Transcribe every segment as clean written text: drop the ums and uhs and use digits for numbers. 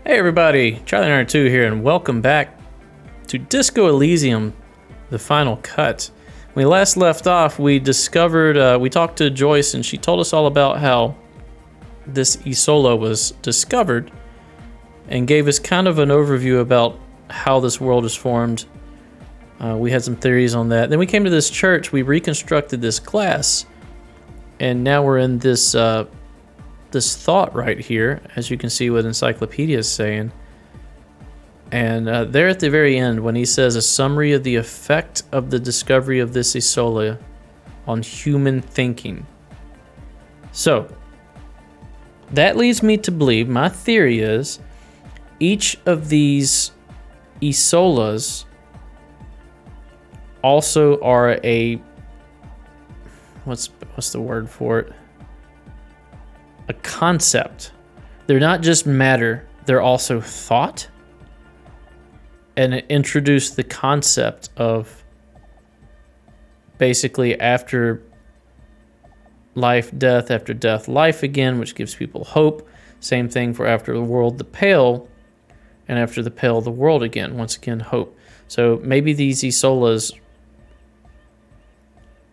Hey everybody, Charlie92 here, and welcome back to Disco Elysium, the final cut. When we last left off, we discovered, we talked to Joyce, and she told us all about how this Isola was discovered, and gave us kind of an overview about how this world is formed. We had some theories on that. Then we came to this church, we reconstructed this glass, and now we're in this this thought right here, as you can see what Encyclopedia is saying. And there at the very end, when he says a summary of the effect of the discovery of this Isola on human thinking. So, that leads me to believe, my theory is, each of these Isolas also are a, what's the word for it? A concept. They're not just matter, they're also thought. And it introduced the concept of basically after life, death, after death, life again, which gives people hope. Same thing for after the world, the pale, and after the pale, the world again. Once again, hope. So maybe these Isolas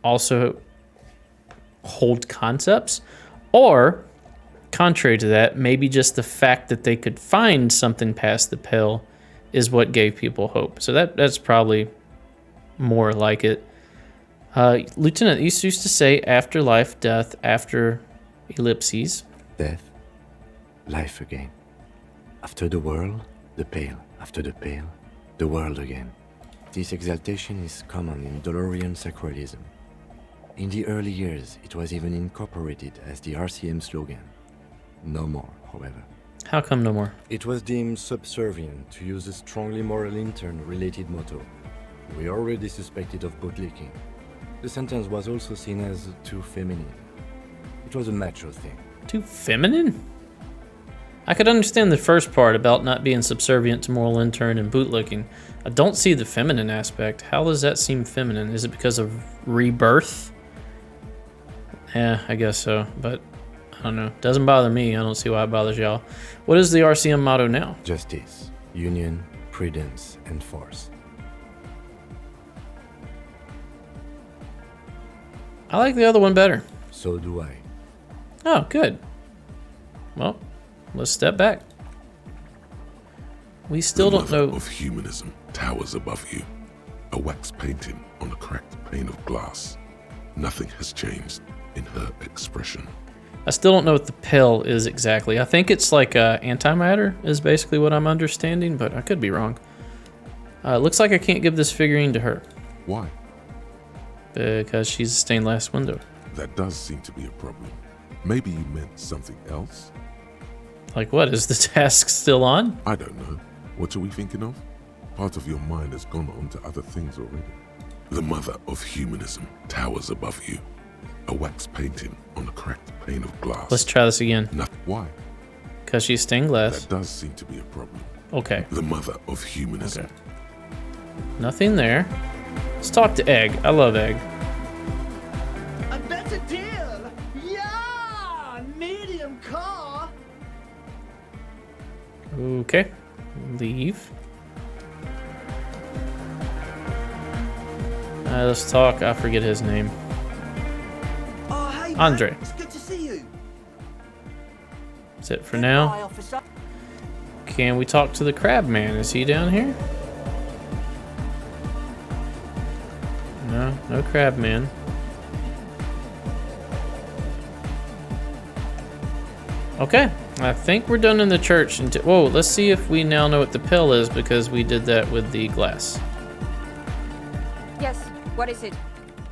also hold concepts, or contrary to that, maybe just the fact that they could find something past the pale is what gave people hope. So that's probably more like it. Lieutenant, you used to say afterlife, death, after ellipses. Death, life again. After the world, the pale. After the pale, the world again. This exaltation is common in Dolorian sacralism. In the early years, it was even incorporated as the RCM slogan. No more, however. How come no more? It was deemed subservient to use a strongly moral intern-related motto. We already suspected of bootlicking. The sentence was also seen as too feminine. It was a macho thing. Too feminine? I could understand the first part about not being subservient to moral intern and bootlicking. I don't see the feminine aspect. How does that seem feminine? Is it because of rebirth? Yeah, I guess so, but I don't know. Doesn't bother me. I don't see why it bothers y'all. What is the RCM motto now? Justice, union, prudence, and force. I like the other one better. So do I. Oh, good. Well, let's step back. We still don't know. The mother of humanism towers above you. A wax painting on a cracked pane of glass. Nothing has changed in her expression. I still don't know what the pill is exactly. I think it's like antimatter is basically what I'm understanding, but I could be wrong. Looks like I can't give this figurine to her. Why? Because she's a stained glass window. That does seem to be a problem. Maybe you meant something else? Like what? Is the task still on? I don't know. What are we thinking of? Part of your mind has gone on to other things already. The mother of humanism towers above you. A wax painting on a cracked pane of glass. Let's try this again. Why? Because she's stained glass. That does seem to be a problem. Okay. The mother of humanism. Okay. Nothing there. Let's talk to Egg. I love Egg. A better deal! Yeah! Medium car! Okay. Leave. Let's talk. I forget his name. Oh, hey, Andre. man. It's good to see you. That's it for now. Can we talk to the crab man? Is he down here? No, no crab man. Okay, I think we're done in the church. Whoa, let's see if we now know what the pill is, because we did that with the glass. Yes, what is it?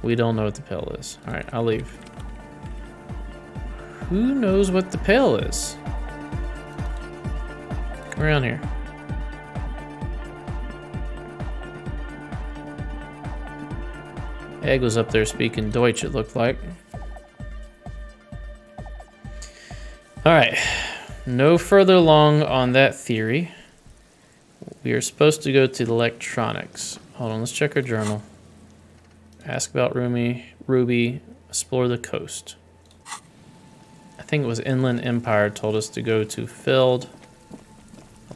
We don't know what the pill is. All right, I'll leave. Who knows what the pill is? Come around here. Egg was up there speaking Deutsch, it looked like. All right, no further along on that theory. We are supposed to go to the electronics. Hold on, let's check our journal. Ask about Ruby, explore the coast. I think it was Inland Empire told us to go to Feld,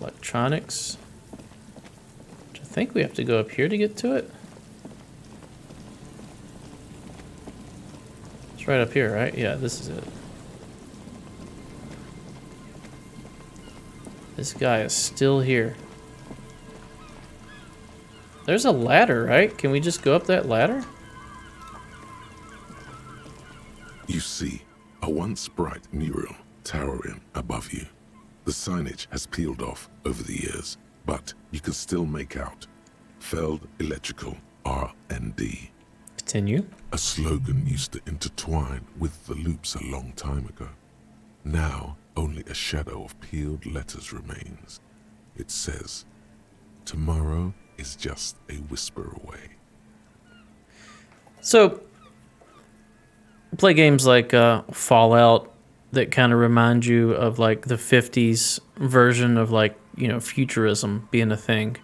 Electronics. I think we have to go up here to get to it. It's right up here, right? Yeah, this is it. This guy is still here. There's a ladder, right? Can we just go up that ladder? You see a once bright mural towering above you. The signage has peeled off over the years, but you can still make out Feld Electrical R&D. Continue. A slogan used to intertwine with the loops a long time ago. Now, only a shadow of peeled letters remains. It says, "Tomorrow is just a whisper away." So, play games like Fallout that kind of remind you of like the 50s version of like, you know, futurism being a thing,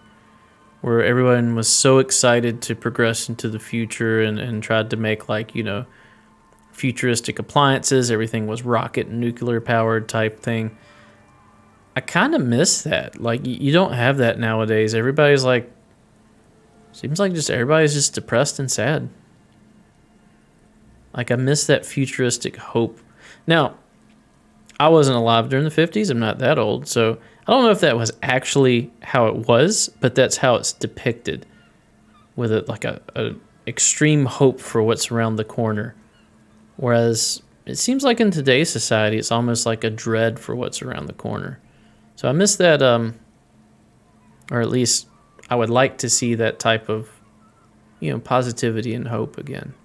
where everyone was so excited to progress into the future and tried to make like, you know, futuristic appliances. Everything was rocket and nuclear powered type thing. I kind of miss that. Like, you don't have that nowadays. Everybody's like, seems like just everybody's just depressed and sad. Like, I miss that futuristic hope. Now, I wasn't alive during the 50s. I'm not that old. So I don't know if that was actually how it was, but that's how it's depicted. With it like a extreme hope for what's around the corner. Whereas it seems like in today's society, it's almost like a dread for what's around the corner. So I miss that, or at least I would like to see that type of, you know, positivity and hope again.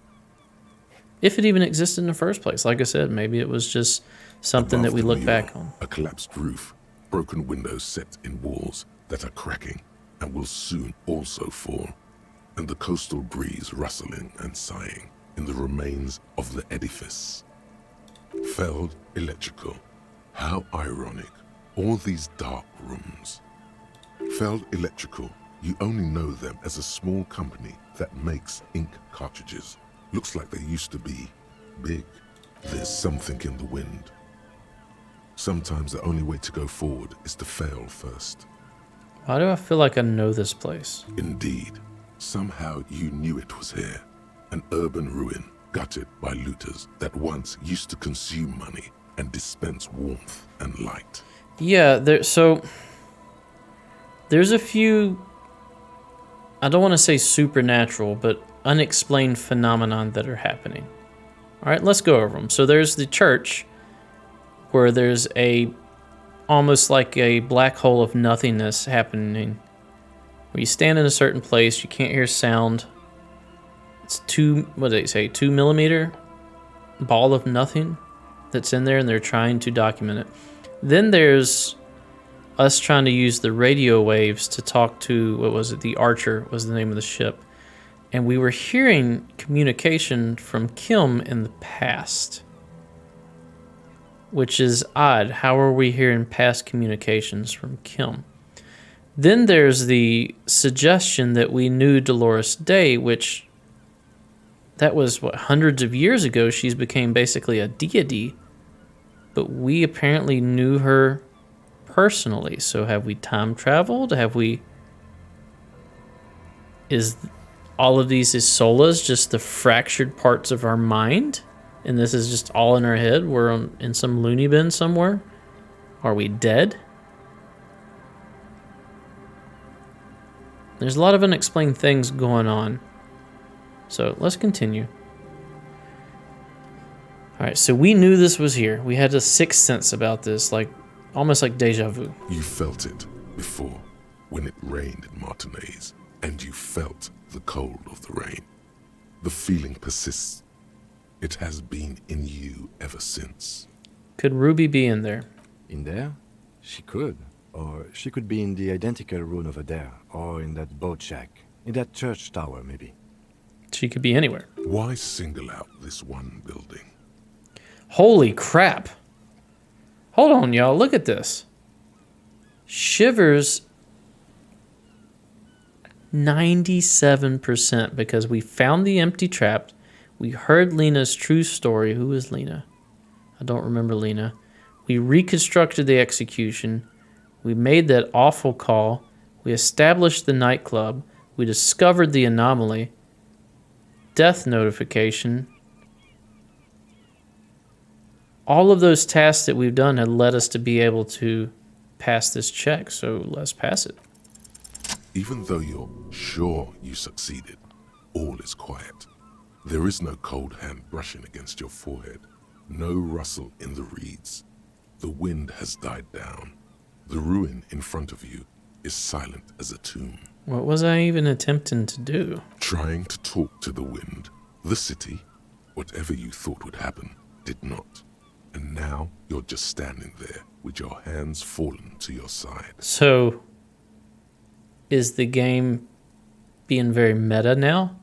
If it even existed in the first place. Like I said, maybe it was just something Above that we the look mural, back on. A collapsed roof, broken windows set in walls that are cracking and will soon also fall, and the coastal breeze rustling and sighing in the remains of the edifice. Feld Electrical. How ironic. All these dark rooms. Feld Electrical. You only know them as a small company that makes ink cartridges. Looks like they used to be big. There's something in the wind. Sometimes the only way to go forward is to fail first. Why do I feel like I know this place? Indeed. Somehow you knew it was here. An urban ruin gutted by looters that once used to consume money and dispense warmth and light. Yeah, there's a few, I don't want to say supernatural, but unexplained phenomenon that are happening. All right, let's go over them. So there's the church, where there's almost like a black hole of nothingness happening, where you stand in a certain place, you can't hear sound. It's 2 millimeter ball of nothing that's in there, and they're trying to document it. Then there's us trying to use the radio waves to talk to, the Archer was the name of the ship. And we were hearing communication from Kim in the past, which is odd. How are we hearing past communications from Kim? Then there's the suggestion that we knew Dolores Day, which that was, hundreds of years ago. She's became basically a deity, but we apparently knew her personally. So have we time traveled? Is all of these solas just the fractured parts of our mind? And this is just all in our head? We're in some loony bin somewhere? Are we dead? There's a lot of unexplained things going on. So let's continue. All right, so we knew this was here. We had a sixth sense about this, like almost like deja vu. You felt it before when it rained in Martinez, and you felt the cold of the rain. The feeling persists. It has been in you ever since. Could Ruby be in there? In there? She could. Or she could be in the identical room over there. Or in that boat shack. In that church tower, maybe. She could be anywhere. Why single out this one building? Holy crap. Hold on, y'all. Look at this. Shivers 97% because we found the empty trap. We heard Lena's true story. Who is Lena? I don't remember Lena. We reconstructed the execution. We made that awful call. We established the nightclub. We discovered the anomaly. Death notification. All of those tasks that we've done had led us to be able to pass this check, so let's pass it. Even though you're sure you succeeded, all is quiet. There is no cold hand brushing against your forehead, no rustle in the reeds. The wind has died down. The ruin in front of you is silent as a tomb. What was I even attempting to do? Trying to talk to the wind, the city, whatever you thought would happen, did not. And now you're just standing there with your hands fallen to your side. So, is the game being very meta now?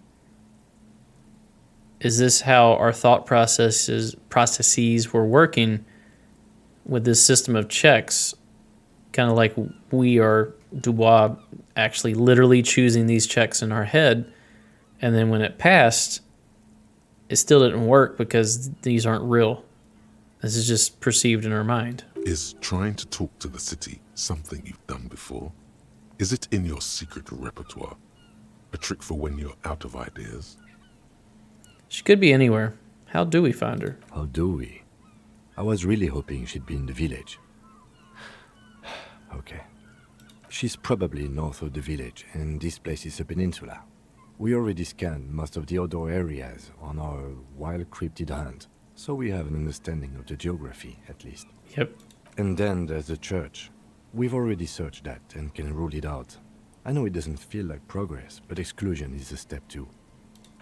Is this how our thought processes were working with this system of checks? Kind of like we are, Dubois, actually literally choosing these checks in our head, and then when it passed, it still didn't work because these aren't real. This is just perceived in our mind. Is trying to talk to the city something you've done before? Is it in your secret repertoire? A trick for when you're out of ideas? She could be anywhere. How do we find her? How do we? I was really hoping she'd be in the village. Okay. She's probably north of the village, and this place is a peninsula. We already scanned most of the outdoor areas on our wild cryptid hunt, so we have an understanding of the geography, at least. Yep. And then there's the church. We've already searched that and can rule it out. I know it doesn't feel like progress, but exclusion is a step too.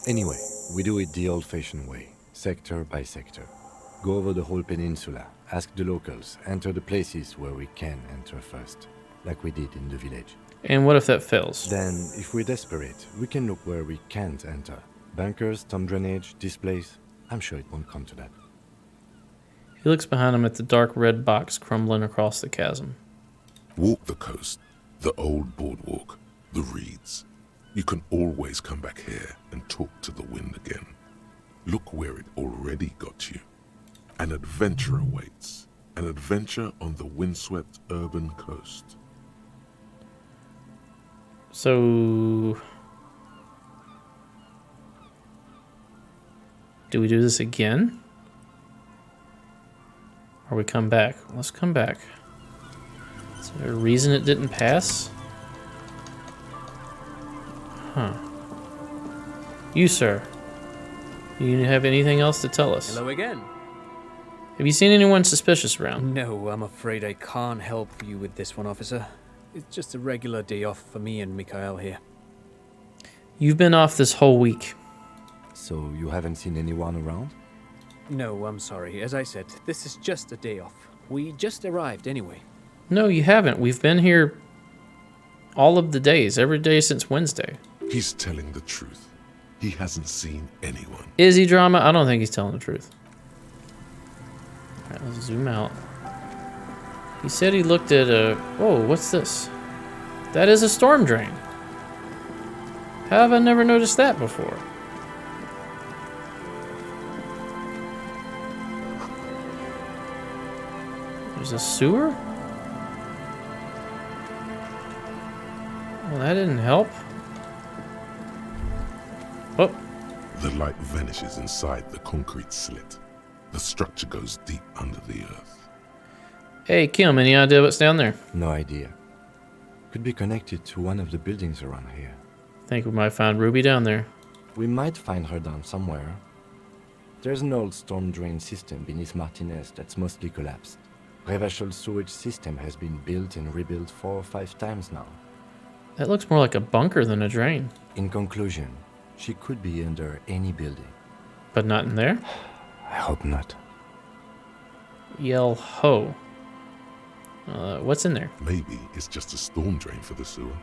Anyway, we do it the old-fashioned way, sector by sector. Go over the whole peninsula, ask the locals, enter the places where we can enter first, like we did in the village. And what if that fails? Then, if we're desperate, we can look where we can't enter. Bunkers, storm drainage, this place. I'm sure it won't come to that. He looks behind him at the dark red box crumbling across the chasm. Walk the coast, the old boardwalk, the reeds. You can always come back here and talk to the wind again. Look where it already got you. An adventure awaits. An adventure on the windswept urban coast. So, do we do this again? Or we come back? Let's come back. Is there a reason it didn't pass? Huh. You, sir. You have anything else to tell us? Hello again. Have you seen anyone suspicious around? No, I'm afraid I can't help you with this one, officer. It's just a regular day off for me and Mikhail here. You've been off this whole week. So you haven't seen anyone around? No, I'm sorry. As I said, this is just a day off. We just arrived anyway. No, you haven't. We've been here all of the days, every day since Wednesday. He's telling the truth. He hasn't seen anyone. Is he drama? I don't think he's telling the truth. Alright, let's zoom out. He said he looked at a... Whoa, what's this? That is a storm drain. How have I never noticed that before? There's a sewer? Well, that didn't help. Oh, The light vanishes inside the concrete slit. The structure goes deep under the earth. hey, Kim, any idea what's down there? No idea. Could be connected to one of the buildings around here. Think we might find Ruby down there. We might find her down somewhere. There's an old storm drain system beneath Martinez that's mostly collapsed. Revachol sewage system has been built and rebuilt 4 or 5 times now. That looks more like a bunker than a drain. In conclusion, she could be under any building. But not in there? I hope not. Yell ho. What's in there? Maybe it's just a storm drain for the sewer.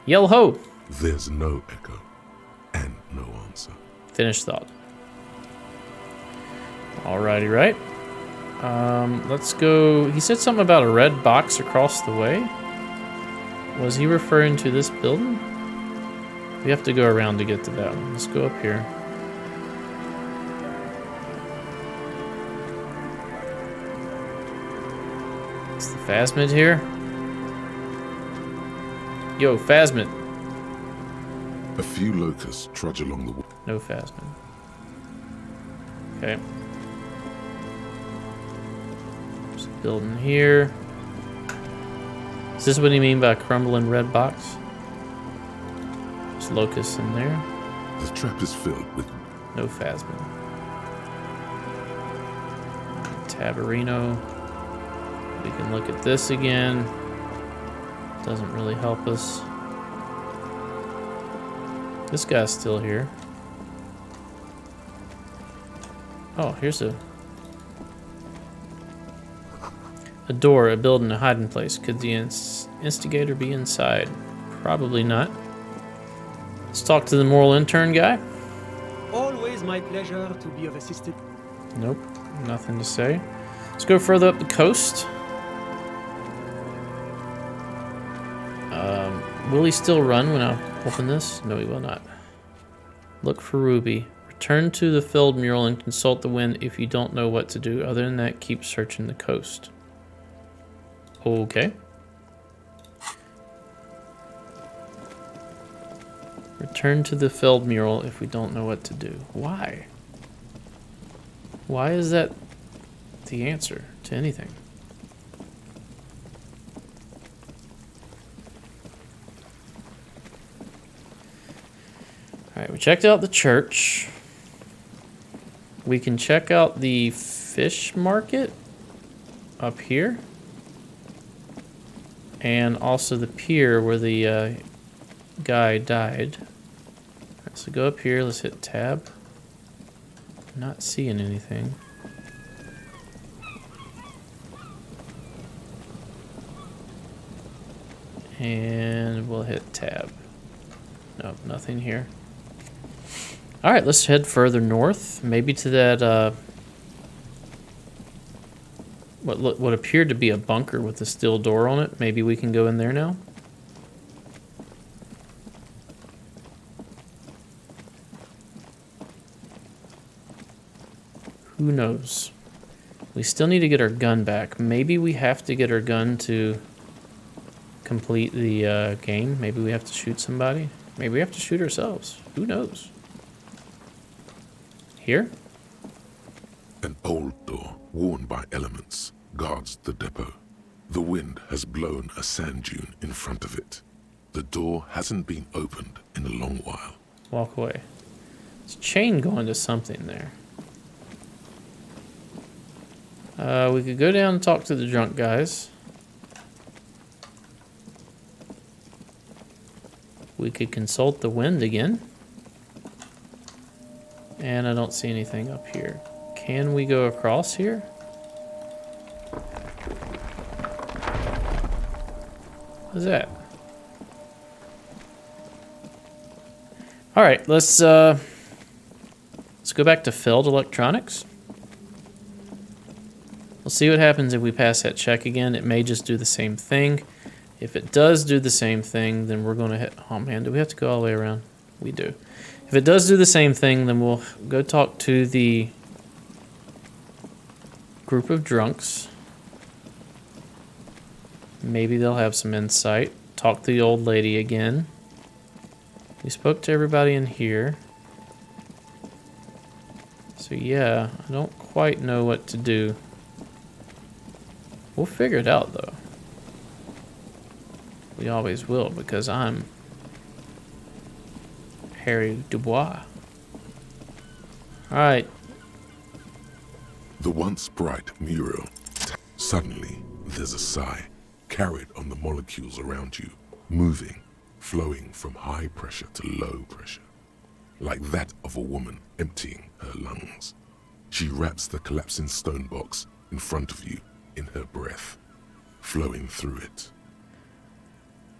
Yell ho! There's no echo and no answer. Finished thought. Alrighty, right. Let's go. He said something about a red box across the way. Was he referring to this building? We have to go around to get to that one. Let's go up here. Is the phasmid here? Yo, Phasmid. A few locusts trudge along the wall. No Phasmid. Okay. Just building here. Is this what you mean by crumbling red box? There's locusts in there. The trap is filled with No Phasmid. Tabarino. We can look at this again. Doesn't really help us. This guy's still here. Oh, here's a door, a building, a hiding place. Could the instigator be inside? Probably not. Let's talk to the moral intern guy. Always my pleasure to be of assistance. Nope, nothing to say. Let's go further up the coast. Will he still run when I open this? No, he will not. Look for Ruby. Return to the filled mural and consult the wind if you don't know what to do. Other than that, keep searching the coast. Okay. Return to the filled mural if we don't know what to do. Why? Why is that the answer to anything? Alright, we checked out the church. We can check out the fish market up here. And also the pier where the guy died. Alright, so go up here, let's hit tab. Not seeing anything. And we'll hit tab. Nope, nothing here. Alright, let's head further north. Maybe to that, what appeared to be a bunker with a steel door on it. Maybe we can go in there now. Who knows? We still need to get our gun back. Maybe we have to get our gun to complete the game. Maybe we have to shoot somebody. Maybe we have to shoot ourselves. Who knows? Here? an old door, worn by elements, guards the depot. The wind has blown a sand dune in front of it. The door hasn't been opened in a long while. Walk away. There's a chain going to something there. We could go down and talk to the drunk guys. We could consult the wind again. And I don't see anything up here. Can we go across here? What's that? All right, let's go back to Feld Electronics. We'll see what happens if we pass that check again. It may just do the same thing. If it does do the same thing, then we're going to hit... Oh, man, do we have to go all the way around? We do. If it does do the same thing, then we'll go talk to the group of drunks. Maybe they'll have some insight. Talk to the old lady again. We spoke to everybody in here. So, yeah, I don't quite know what to do. We'll figure it out, though. We always will, because I'm Harry Dubois. Alright. The once bright mural. Suddenly, there's a sigh, carried on the molecules around you, moving, flowing from high pressure to low pressure, like that of a woman emptying her lungs. She wraps the collapsing stone box in front of you in her breath, flowing through it.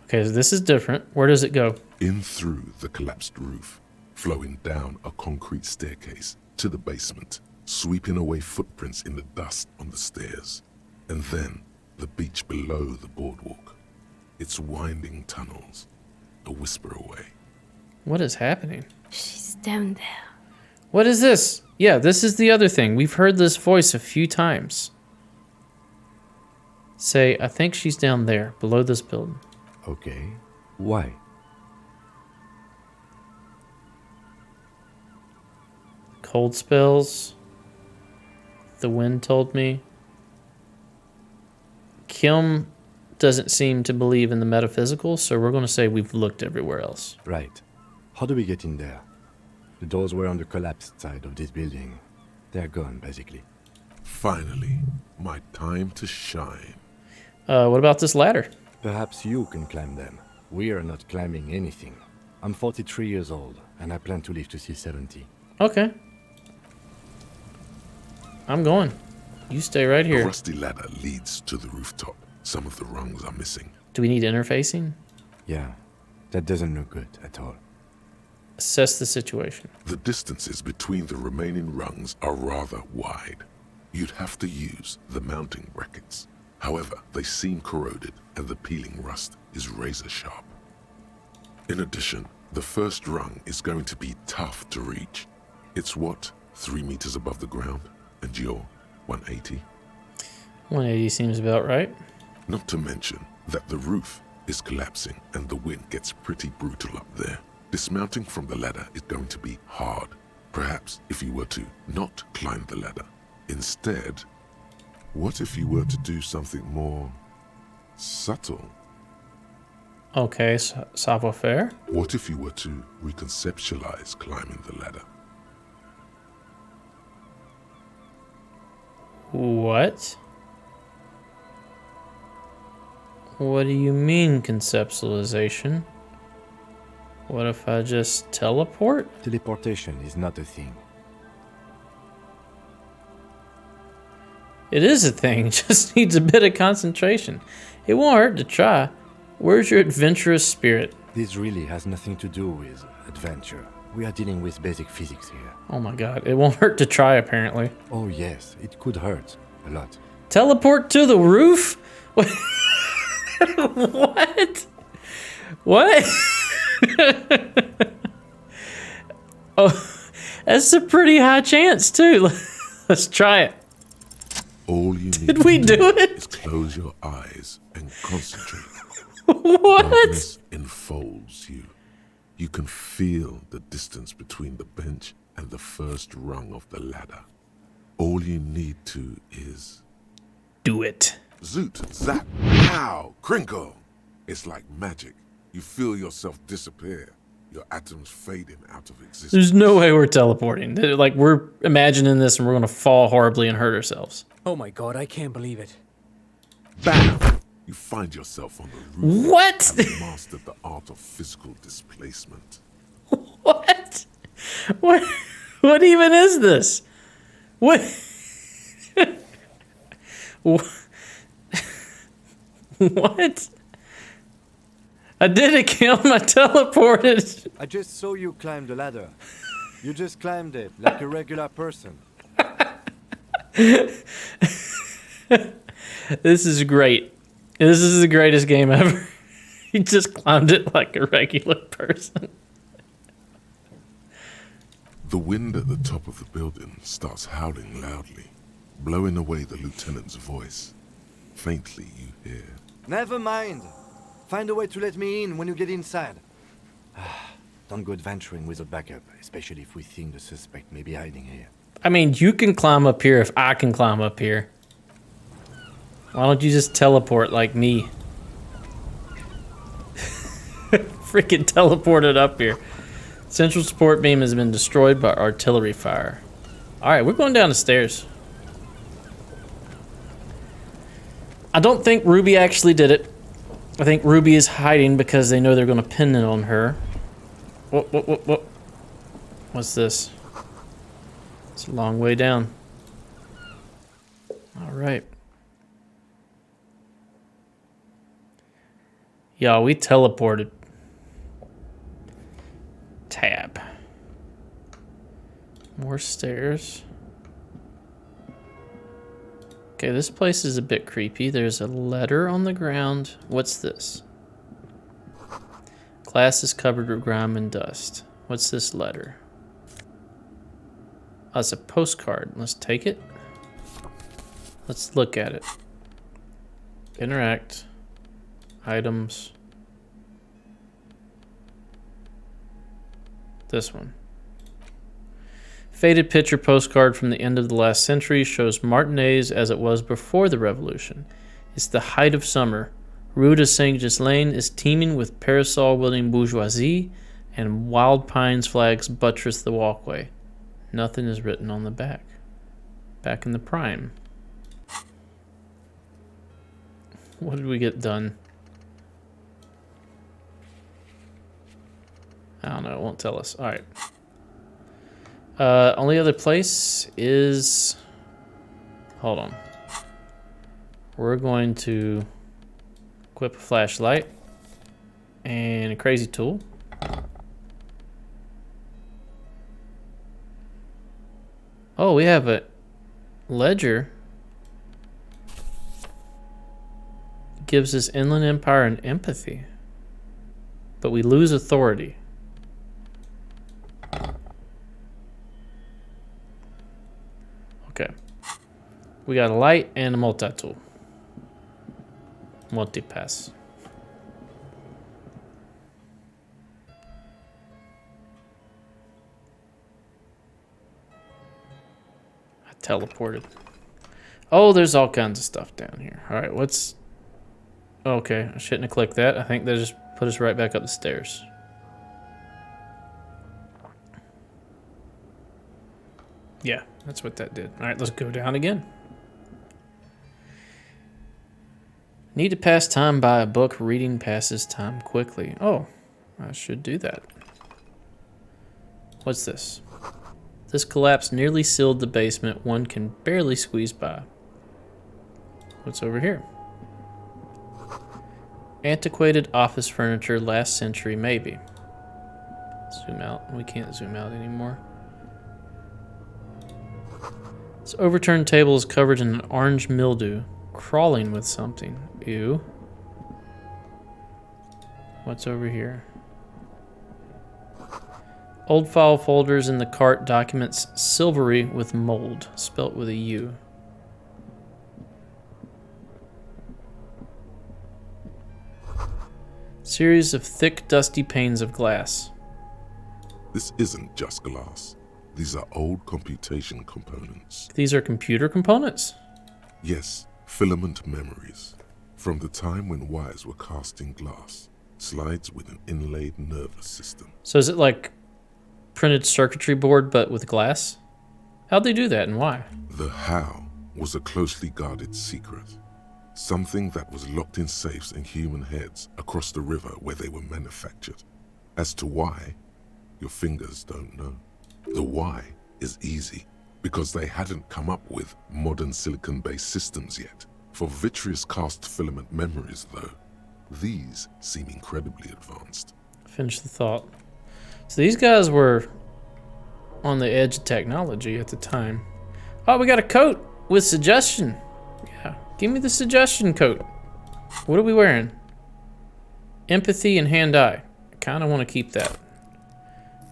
Okay, so this is different. Where does it go? In through the collapsed roof, flowing down a concrete staircase to the basement, sweeping away footprints in the dust on the stairs, and then the beach below the boardwalk, its winding tunnels, a whisper away. What is happening? She's down there. What is this? Yeah, this is the other thing. We've heard this voice a few times. Say, I think she's down there, below this building. Okay. Why? Cold spells. The wind told me. Kim doesn't seem to believe in the metaphysical, so we're going to say we've looked everywhere else. Right. How do we get in there? The doors were on the collapsed side of this building. They're gone, basically. Finally, my time to shine. What about this ladder? Perhaps you can climb them. We are not climbing anything. I'm 43 years old, and I plan to live to see 70. Okay. I'm going. You stay right A here. rusty ladder leads to the rooftop. Some of the rungs are missing. Do we need interfacing? Yeah, that doesn't look good at all. Assess the situation. The distances between the remaining rungs are rather wide. You'd have to use the mounting brackets. However, they seem corroded and the peeling rust is razor sharp. In addition, the first rung is going to be tough to reach. It's what, 3 meters above the ground? And you're 180? 180 seems about right. Not to mention that the roof is collapsing and the wind gets pretty brutal up there. Dismounting from the ladder is going to be hard. Perhaps if you were to not climb the ladder. Instead, what if you were to do something more subtle? Okay, savoir-faire. What if you were to reconceptualize climbing the ladder? What? What do you mean conceptualization? What if I just teleport? Teleportation is not a thing. It is a thing, just needs a bit of concentration. It won't hurt to try. Where's your adventurous spirit? This really has nothing to do with adventure. We are dealing with basic physics here. Oh my god, it won't hurt to try apparently. Oh yes, it could hurt. A lot. Teleport to the roof? What? What? Oh, that's a pretty high chance too. Let's try it. All you need Did we to do it? is close your eyes and concentrate. What? Darkness enfolds you. You can feel the distance between the bench and the first rung of the ladder. All you need to is Do it. zoot, zap, pow, crinkle. It's like magic. You feel yourself disappear, your atoms fading out of existence. There's no way we're teleporting. Like, we're imagining this and we're gonna fall horribly and hurt ourselves. Oh my god, I can't believe it. Bam! You find yourself on the roof. What? Having mastered the art of physical displacement. What? What even is this? What? What? I did it, Kim. I teleported. I just saw you climb the ladder. You just climbed it like a regular person. This is great. This is the greatest game ever. He just climbed it like a regular person. The wind at the top of the building starts howling loudly, blowing away the lieutenant's voice. Faintly you hear, Never mind. Find a way to let me in when you get inside. Don't go adventuring without backup, especially if we think the suspect may be hiding here. I mean, you can climb up here if I can climb up here. Why don't you just teleport like me? Freaking teleported up here. Central support beam has been destroyed by artillery fire. Alright, we're going down the stairs. I don't think Ruby actually did it. I think Ruby is hiding because they know they're going to pin it on her. What? What's this? It's a long way down. Alright. Y'all, we teleported. Tab. More stairs. Okay, this place is a bit creepy. There's a letter on the ground. What's this? Glass is covered with grime and dust. What's this letter? Oh, it's a postcard. Let's take it. Let's look at it. Interact. Items. This one. Faded picture postcard from the end of the last century shows Martinez as it was before the revolution. It's the height of summer. Rue de Saint-Ghislain is teeming with parasol-wielding bourgeoisie, and wild pines flags buttress the walkway. Nothing is written on the back. Back in the prime. What did we get done? I don't know. It won't tell us. All right. Only other place is... Hold on. We're going to equip a flashlight and a crazy tool. Oh, we have a ledger. It gives us Inland Empire and empathy. But we lose authority. Okay. We got a light and a multi-tool. Multi-pass. I teleported. Oh, there's all kinds of stuff down here. Alright, what's... Okay, I shouldn't have clicked that. I think that just put us right back up the stairs. Yeah, that's what that did. Alright, let's go down again. Need to pass time by a book. Reading passes time quickly. Oh, I should do that. What's this? This collapse nearly sealed the basement. One can barely squeeze by. What's over here? Antiquated office furniture, last century, maybe. Zoom out. We can't zoom out anymore. This overturned table is covered in an orange mildew, crawling with something. Ew. What's over here? Old file folders in the cart, documents silvery with mold, spelt with a U. Series of thick, dusty panes of glass. This isn't just glass. These are old computation components. These are computer components? Yes, filament memories. From the time when wires were cast in glass, slides with an inlaid nervous system. So is it like printed circuitry board but with glass? How'd they do that and why? The how was a closely guarded secret. Something that was locked in safes in human heads across the river where they were manufactured. As to why, your fingers don't know. The why is easy, because they hadn't come up with modern silicon-based systems yet. For vitreous cast filament memories, though, these seem incredibly advanced. Finish the thought. So these guys were on the edge of technology at the time. Oh, we got a coat with suggestion. Yeah, give me the suggestion coat. What are we wearing? Empathy and hand-eye. I kind of want to keep that.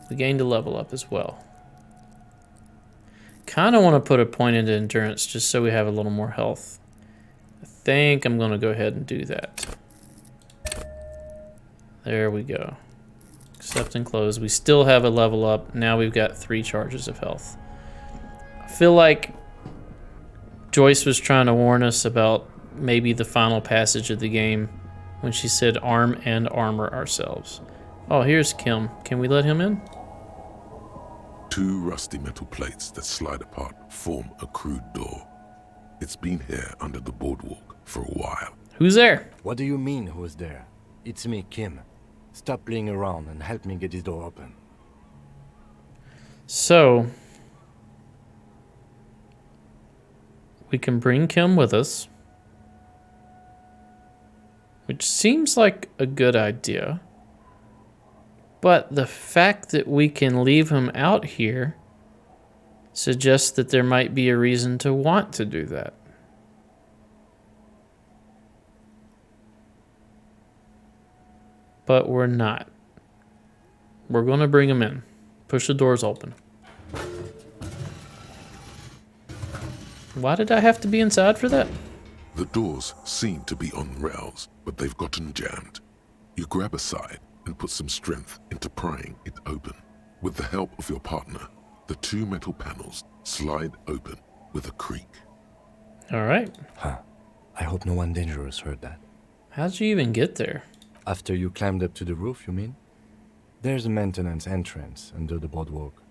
We gained a level up as well. Kind of want to put a point into endurance just so we have a little more health. I think I'm going to go ahead and do that. There we go. Accept and close. We still have a level up. Now we've got 3 charges of health. I feel like Joyce was trying to warn us about maybe the final passage of the game when she said arm and armor ourselves. Oh, here's Kim. Can we let him in? 2 rusty metal plates that slide apart form a crude door. It's been here under the boardwalk for a while. Who's there? What do you mean, who's there? It's me, Kim. Stop playing around and help me get this door open. So, we can bring Kim with us, which seems like a good idea. But the fact that we can leave him out here suggests that there might be a reason to want to do that. But we're not. We're going to bring him in. Push the doors open. Why did I have to be inside for that? The doors seem to be on rails, but they've gotten jammed. You grab a side and put some strength into prying it open. With the help of your partner, the two metal panels slide open with a creak. All right. Huh. I hope no one dangerous heard that. How'd you even get there? After you climbed up to the roof, you mean? There's a maintenance entrance under the boardwalk.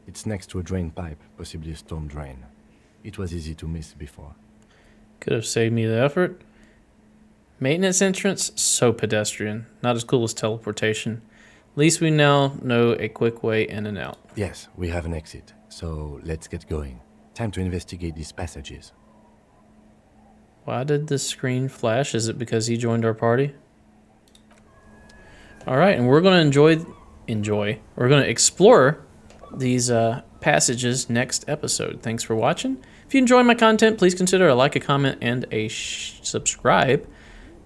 It's next to a drain pipe, possibly a storm drain. It was easy to miss before. Could have saved me the effort. Maintenance entrance, so pedestrian. Not as cool as teleportation. At least we now know a quick way in and out. Yes, we have an exit, so let's get going. Time to investigate these passages. Why did the screen flash? Is it because he joined our party? All right, and we're going to we're going to explore these passages next episode. Thanks for watching. If you enjoy my content, please consider a like, a comment, and a subscribe.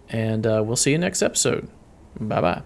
And we'll see you next episode. Bye-bye.